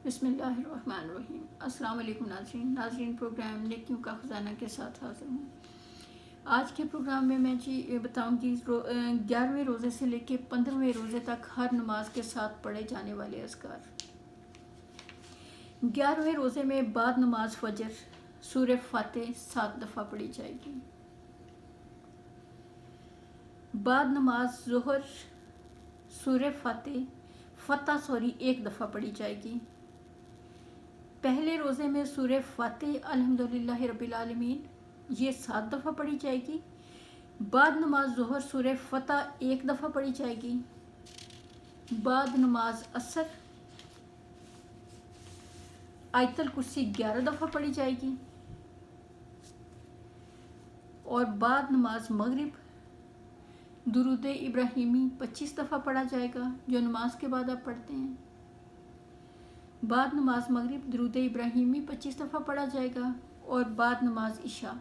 بسم اللہ الرحمن الرحیم۔ السلام علیکم ناظرین پروگرام نیکیوں کا خزانہ کے ساتھ حاضر ہوں۔ آج کے پروگرام میں بتاؤں گی 11ویں روزے سے لے کے 15ویں روزے تک ہر نماز کے ساتھ پڑھے جانے والے اذکار۔ 11ویں روزے میں بعد نماز فجر سورہ فاتح 7 دفعہ پڑھی جائے گی۔ بعد نماز ظہر سورہ فتح 1 دفعہ پڑھی جائے گی۔ پہلے روزے میں سورہ فاتح الحمدللہ رب العالمین یہ 7 دفعہ پڑھی جائے گی۔ بعد نماز ظہر سورہ فتح 1 دفعہ پڑھی جائے گی۔ بعد نماز عصر آیت الکرسی 11 دفعہ پڑھی جائے گی۔ اور بعد نماز مغرب درود ابراہیمی 25 دفعہ پڑھا جائے گا، جو نماز کے بعد آپ پڑھتے ہیں۔ بعد نماز مغرب درود ابراہیمی 25 دفعہ پڑھا جائے گا، اور بعد نماز عشاء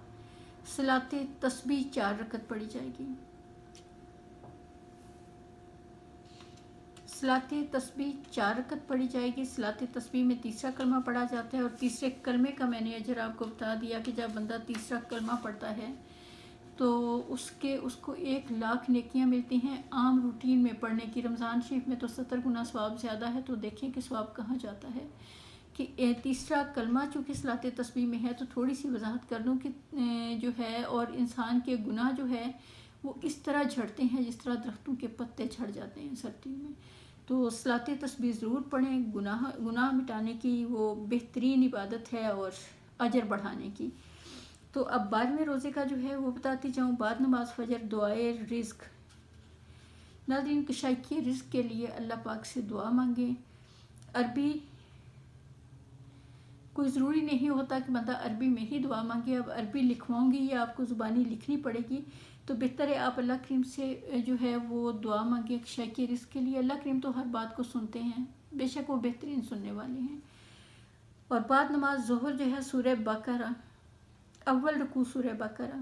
صلاۃ تسبیح 4 رکعت پڑھی جائے گی۔ صلاۃ تسبیح 4 رکعت پڑھی جائے گی۔ صلاۃ تسبیح میں تیسرا کلمہ پڑھا جاتا ہے، اور تیسرے کلمے کا میں نے اجر آپ کو بتا دیا کہ جب بندہ تیسرا کلمہ پڑھتا ہے تو اس کو 1,00,000 نیکیاں ملتی ہیں۔ عام روٹین میں پڑھنے کی رمضان شریف میں تو 70 گنا ثواب زیادہ ہے، تو دیکھیں کہ ثواب کہاں جاتا ہے۔ کہ تیسرا کلمہ چونکہ صلاۃ تسبیح میں ہے، تو تھوڑی سی وضاحت کر دوں کہ جو ہے اور انسان کے گناہ جو ہے وہ اس طرح جھڑتے ہیں جس طرح درختوں کے پتے جھڑ جاتے ہیں سردی میں۔ تو صلاۃ تسبیح ضرور پڑھیں، گناہ مٹانے کی وہ بہترین عبادت ہے اور اجر بڑھانے کی۔ تو اب 12ویں روزے کا جو ہے وہ بتاتی جاؤں۔ بعد نماز فجر دعائے رزق، ناظرین کشائیکی رزق کے لیے اللہ پاک سے دعا مانگیں۔ عربی کوئی ضروری نہیں ہوتا کہ بندہ عربی میں ہی دعا مانگے۔ اب عربی لکھواؤں گی یا آپ کو زبانی لکھنی پڑے گی، تو بہتر ہے آپ اللہ کریم سے جو ہے وہ دعا مانگیں کشائیکی رزق کے لیے۔ اللہ کریم تو ہر بات کو سنتے ہیں، بے شک وہ بہترین سننے والے ہیں۔ اور بعد نماز ظہر جو ہے سورہ بقرہ اول رکوع سورہ بقرہ،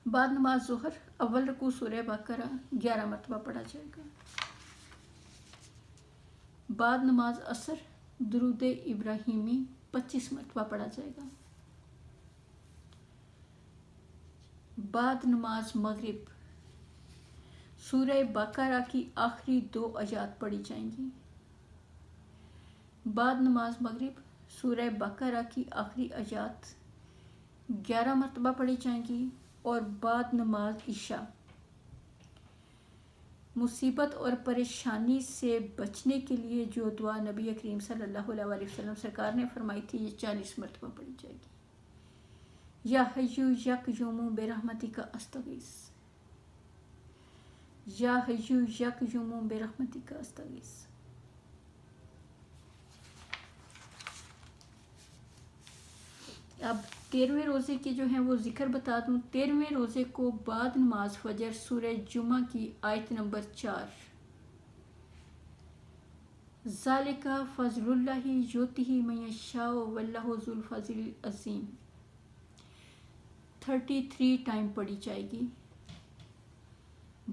بعد نماز ظہر اول رکوع سورہ بقرہ 11 مرتبہ پڑھا جائے گا۔ بعد نماز عصر درود ابراہیمی 25 مرتبہ پڑھا جائے گا۔ بعد نماز مغرب سورہ بقرہ کی آخری 2 آیات پڑھی جائیں گی۔ بعد نماز مغرب سورہ بقرہ کی آخری آیات 11 مرتبہ پڑھی جائیں گی۔ اور بعد نماز عشاء مصیبت اور پریشانی سے بچنے کے لیے جو دعا نبی کریم صلی اللہ علیہ وسلم سرکار نے فرمائی تھی، یہ 40 مرتبہ پڑھی جائے گی۔ یا حیو یا قیوم برحمتک استغیث، یا حیو یا قیوم برحمتک استغیث۔ اب 13ویں روزے کی جو ہیں وہ ذکر بتا دوں۔ 13ویں روزے کو بعد نماز فجر سورہ جمعہ کی آیت نمبر 4 ذالک فضل اللہ یؤتیہ من یشاء واللہ ذو الفضل العظیم 33 ٹائم پڑھی جائے گی۔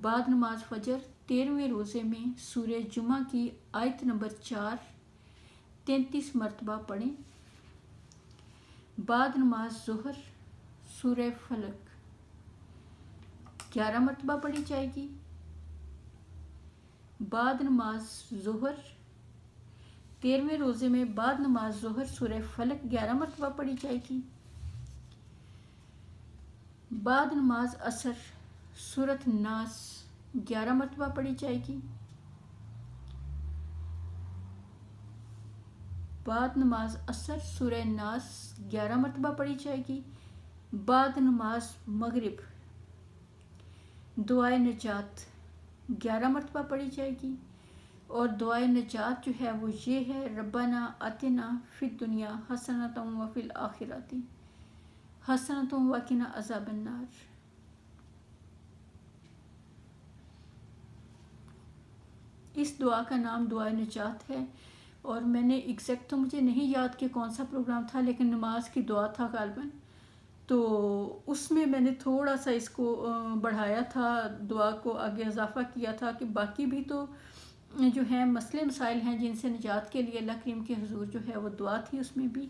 بعد نماز فجر 13ویں روزے میں سورہ جمعہ کی آیت نمبر 4 33 مرتبہ پڑھیں۔ بعد نماز ظہر سورہ فلق 11 مرتبہ پڑھی جائے گی۔ بعد نماز ظہر 13ویں روزے میں بعد نماز ظہر سورہ فلق 11 مرتبہ پڑھی جائے گی۔ بعد نماز عصر سورۃ ناس 11 مرتبہ پڑھی جائے گی۔ بعد نماز عصر سورہ ناس 11 مرتبہ پڑھی جائے گی۔ بعد نماز مغرب دعائے نجات 11 مرتبہ پڑھی جائے گی۔ اور دعائے نجات جو ہے وہ یہ ہے، ربنا آتنا فی الدنیا حسنۃ وفی الآخرۃ حسنۃ وقنا عذاب النار۔ اس دعا کا نام دعائے نجات ہے، اور میں نے ایگزیکٹ تو مجھے نہیں یاد کہ کون سا پروگرام تھا، لیکن نماز کی دعا تھا غالباً، تو اس میں نے تھوڑا سا اس کو بڑھایا تھا، دعا کو آگے اضافہ کیا تھا کہ باقی بھی تو جو ہیں مسئلے مسائل ہیں جن سے نجات کے لیے اللہ کریم کے حضور جو ہے وہ دعا تھی اس میں بھی،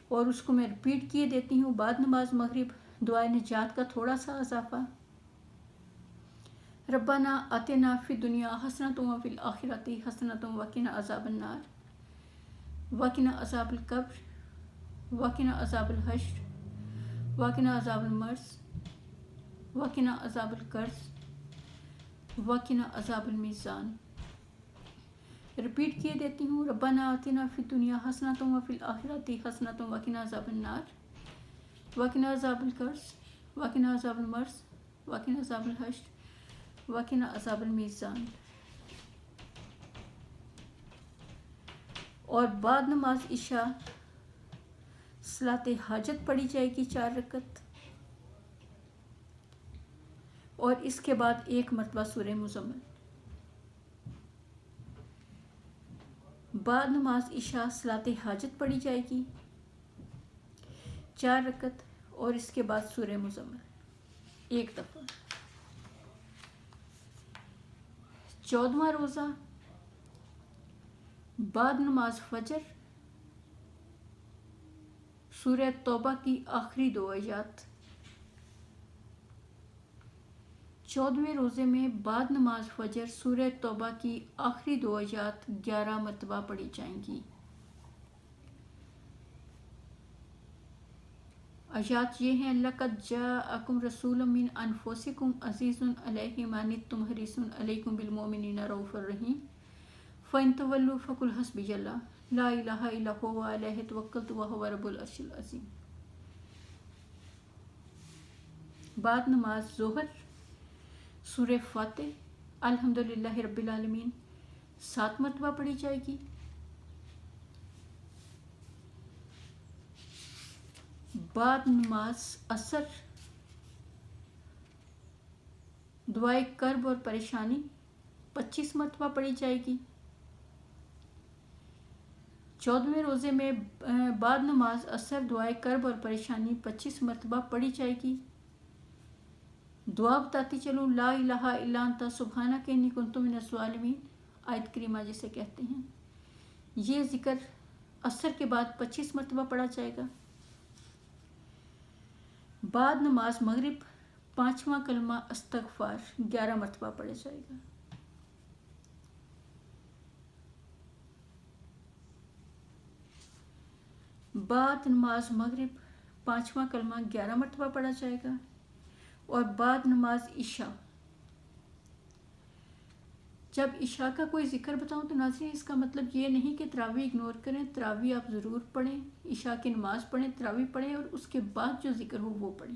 اور اس کو میں ریپیٹ کیے دیتی ہوں بعد نماز مغرب، دعائے نجات کا تھوڑا سا اضافہ۔ ربنا آتنا فی الدنیا حسنۃ وفی الآخرۃ حسنۃ وقنا عذاب النار وقنا عذاب القبر وقنا عذاب الحشر وقنا عذاب المرض وقنا عذاب القرض وقنا عذاب المیزان۔ ریپیٹ کیے دیتی ہوں، ربنا آتنا فی الدنیا حسنۃ وفی الآخرۃ حسنۃ وقنا عذاب النار وقنا عذاب القرض وقنا عذاب المرض وقنا عذاب الحشر وقنا عذاب المیزان۔ اور بعد نماز عشاء صلاۃ حاجت پڑھی جائے گی 4 رکعت، اور اس کے بعد 1 مرتبہ سورہ مزمل۔ بعد نماز عشاء صلاۃ حاجت پڑھی جائے گی 4 رکعت، اور اس کے بعد سورہ مزمل 1 دفعہ۔ 14واں روزہ بعد نماز فجر سورہ توبہ کی آخری 2 آیات۔ 14ویں روزے میں بعد نماز فجر سورہ توبہ کی آخری 2 آیات 11 مرتبہ پڑھی جائیں گی۔ آیات یہ ہیں، لَقَدْ جَاءَكُمْ رَسُولٌ مِّنْ أَنفُسِكُمْ عَزِيزٌ عَلَيْهِ مَا عَنِتُّمْ حَرِيصٌ عَلَيْكُمْ بِالْمُؤْمِنِينَ رَءُوفٌ رَحِيمٌ فَإِن تَوَلُّوا فَقُلْ حَسْبِيَ اللَّهُ لَا إِلَٰهَ إِلَّا هُوَ عَلَيْهِ تَوَكَّلْتُ وَهُوَ رَبُّ الْعَرْشِ الْعَظِيمِ۔ بعد نماز ظہر سورہ فاتح الحمدللہ رب العالمین 7 مرتبہ پڑھی جائے گی۔ بعد نماز عصر دعائے کرب اور پریشانی 25 مرتبہ پڑھی جائے گی۔ 14ویں روزے میں بعد نماز عصر دعائے کرب اور پریشانی 25 مرتبہ پڑھی جائے گی۔ دعا بتاتی چلوں، لا الہ الا انت سبحانک انی کنت من الظالمین، آیت کریمہ جسے کہتے ہیں۔ یہ ذکر عصر کے بعد 25 مرتبہ پڑھا جائے گا۔ بعد نماز مغرب 5واں کلمہ استغفار 11 مرتبہ پڑھا جائے گا۔ بعد نماز مغرب 5واں کلمہ 11 مرتبہ پڑھا جائے گا۔ اور بعد نماز عشاء، جب عشاء کا کوئی ذکر بتاؤں تو ناظرین اس کا مطلب یہ نہیں کہ تراویح اگنور کریں، تراویح آپ ضرور پڑھیں، عشاء کی نماز پڑھیں، تراویح پڑھیں، اور اس کے بعد جو ذکر ہو وہ پڑھیں۔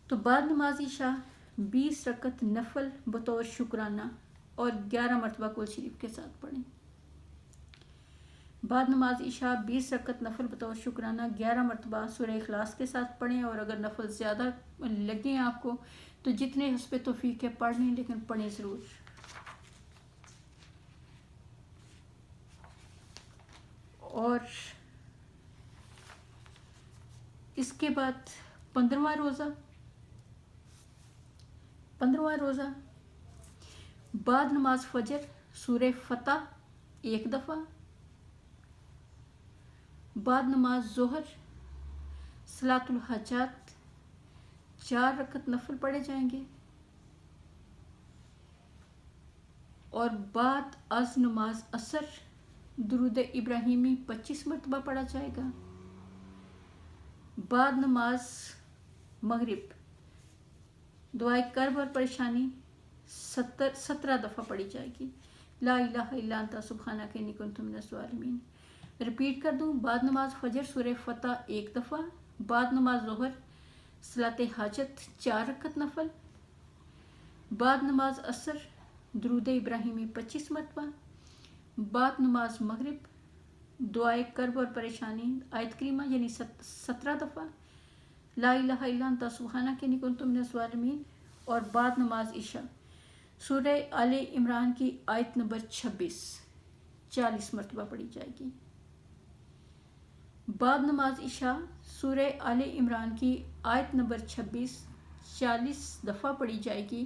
تو بعد نماز عشاء 20 رکعت نفل بطور شکرانہ اور 11 مرتبہ کل شریف کے ساتھ پڑھیں۔ بعد نماز عشاء 20 رکعت نفل بطور شکرانہ 11 مرتبہ سورہ اخلاص کے ساتھ پڑھیں، اور اگر نفل زیادہ لگیں آپ کو تو جتنے حسب توفیق ہے پڑھ لیں، لیکن پڑھیں ضرور۔ اور اس کے بعد 15واں روزہ بعد نماز فجر سورہ فتح 1 دفعہ، بعد نماز ظہر صلاۃ الحاجات 4 رکعت نفل پڑھے جائیں گے، اور بعد از نماز عصر درود ابراہیمی 25 مرتبہ پڑھا جائے گا۔ بعد نماز مغرب دعائے کرب اور پریشانی 17 دفعہ پڑھی جائے گی، لا الہ الا انت سبحانک انی کنت من الظالمین۔ ریپیٹ کر دوں، بعد نماز فجر سورہ فتح 1 دفعہ، بعد نماز ظہر صلاۃ حاجت 4 رکعت نفل، بعد نماز عصر درود ابراہیمی 25 مرتبہ، بعد نماز مغرب دعائے کرب اور پریشانی آیت کریمہ یعنی 17 دفعہ، لا الہ الا انت سبحانک انی کنت من الظالمین، اور بعد نماز عشاء سورہ آل عمران کی آیت نمبر 26 40 مرتبہ پڑھی جائے گی۔ بعد نماز عشاء سورہ آل عمران کی آیت نمبر 26 40 دفعہ پڑھی جائے گی،